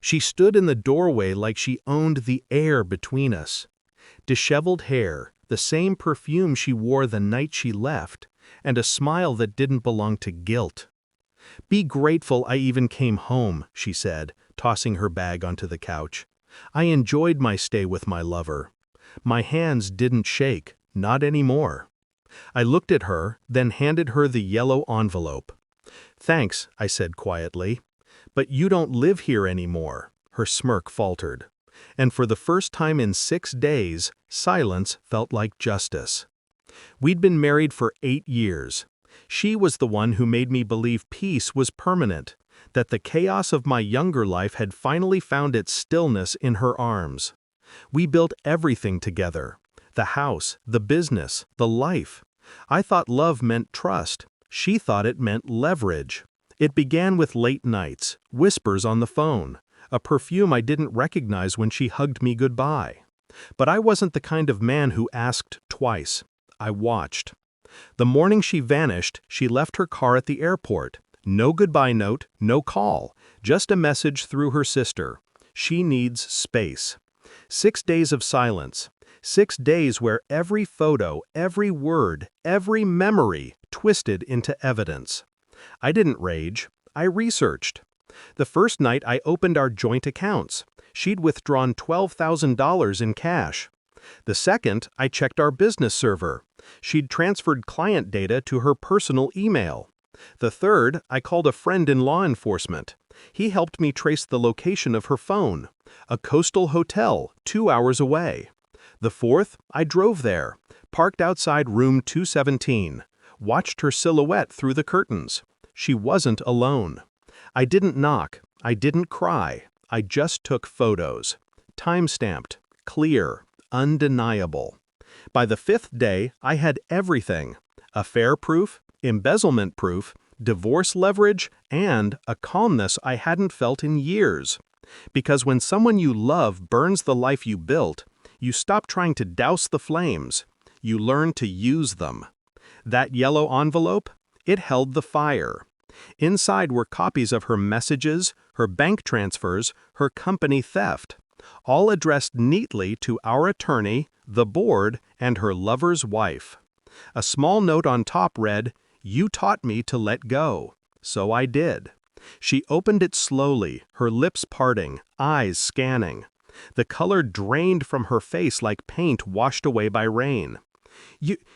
She stood in the doorway like she owned the air between us. Disheveled hair, the same perfume she wore the night she left, and a smile that didn't belong to guilt. "Be grateful I even came home," she said, tossing her bag onto the couch. "I enjoyed my stay with my lover. My hands didn't shake, not anymore." I looked at her, then handed her the yellow envelope. "Thanks," I said quietly. "But you don't live here anymore." Her smirk faltered. And for the first time in 6 days, silence felt like justice. We'd been married for 8 years. She was the one who made me believe peace was permanent, that the chaos of my younger life had finally found its stillness in her arms. We built everything together: the house, the business, the life. I thought love meant trust. She thought it meant leverage. It began with late nights, whispers on the phone, a perfume I didn't recognize when she hugged me goodbye. But I wasn't the kind of man who asked twice. I watched. The morning she vanished, she left her car at the airport. No goodbye note, no call, just a message through her sister. She needs space. 6 days of silence. 6 days where every photo, every word, every memory twisted into evidence. I didn't rage. I researched. The first night I opened our joint accounts. She'd withdrawn $12,000 in cash. The second, I checked our business server. She'd transferred client data to her personal email. The third, I called a friend in law enforcement. He helped me trace the location of her phone, a coastal hotel 2 hours away. The fourth, I drove there, parked outside room 217, watched her silhouette through the curtains. She wasn't alone. I didn't knock. I didn't cry. I just took photos. Time-stamped, clear, undeniable. By the 5th day, I had everything: affair proof, embezzlement proof, divorce leverage, and a calmness I hadn't felt in years. Because when someone you love burns the life you built, you stop trying to douse the flames. You learn to use them. That yellow envelope? It held the fire. Inside were copies of her messages, her bank transfers, her company theft, all addressed neatly to our attorney, the board, and her lover's wife. A small note on top read, "You taught me to let go." So I did. She opened it slowly, her lips parting, eyes scanning. The color drained from her face like paint washed away by rain.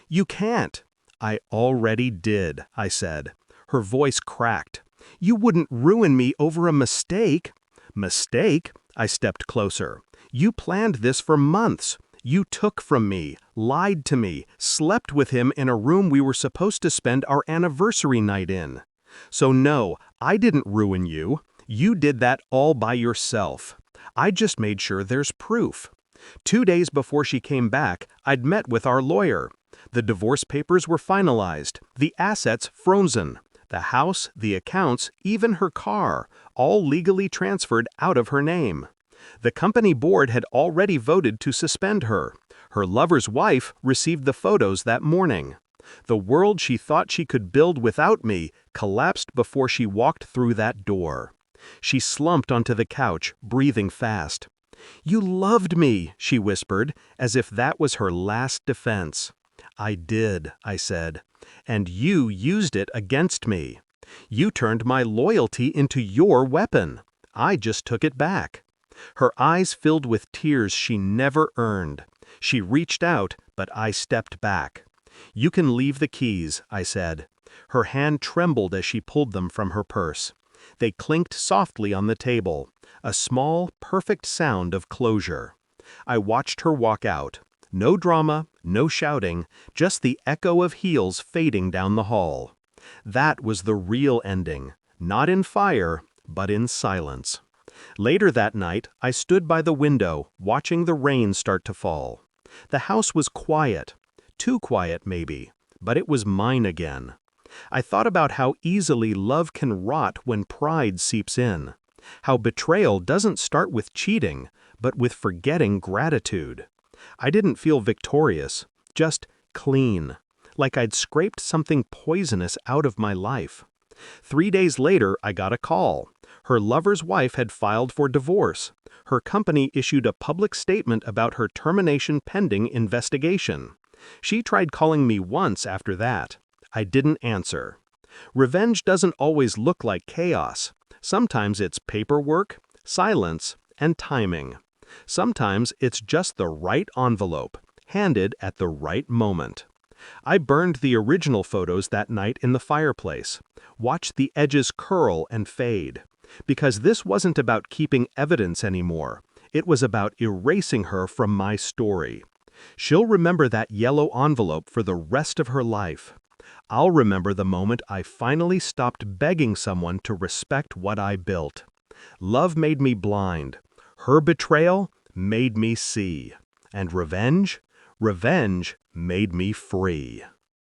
You can't." "I already did," I said. Her voice cracked. "You wouldn't ruin me over a mistake." "Mistake?" I stepped closer. "You planned this for months. You took from me, lied to me, slept with him in a room we were supposed to spend our anniversary night in. So no, I didn't ruin you. You did that all by yourself. I just made sure there's proof." 2 days before she came back, I'd met with our lawyer. The divorce papers were finalized, the assets frozen. The house, the accounts, even her car, all legally transferred out of her name. The company board had already voted to suspend her. Her lover's wife received the photos that morning. The world she thought she could build without me collapsed before she walked through that door. She slumped onto the couch, breathing fast. "You loved me," she whispered, as if that was her last defense. "I did," I said. "And you used it against me. You turned my loyalty into your weapon. I just took it back." Her eyes filled with tears she never earned. She reached out, but I stepped back. "You can leave the keys," I said. Her hand trembled as she pulled them from her purse. They clinked softly on the table, a small, perfect sound of closure. I watched her walk out. No drama, no shouting, just the echo of heels fading down the hall. That was the real ending, not in fire, but in silence. Later that night, I stood by the window, watching the rain start to fall. The house was quiet. Too quiet, maybe, but it was mine again. I thought about how easily love can rot when pride seeps in. How betrayal doesn't start with cheating, but with forgetting gratitude. I didn't feel victorious, just clean, like I'd scraped something poisonous out of my life. 3 days later, I got a call. Her lover's wife had filed for divorce. Her company issued a public statement about her termination pending investigation. She tried calling me once after that. I didn't answer. Revenge doesn't always look like chaos. Sometimes it's paperwork, silence, and timing. Sometimes it's just the right envelope, handed at the right moment. I burned the original photos that night in the fireplace, watched the edges curl and fade. Because this wasn't about keeping evidence anymore. It was about erasing her from my story. She'll remember that yellow envelope for the rest of her life. I'll remember the moment I finally stopped begging someone to respect what I built. Love made me blind. Her betrayal made me see. And revenge? Revenge made me free.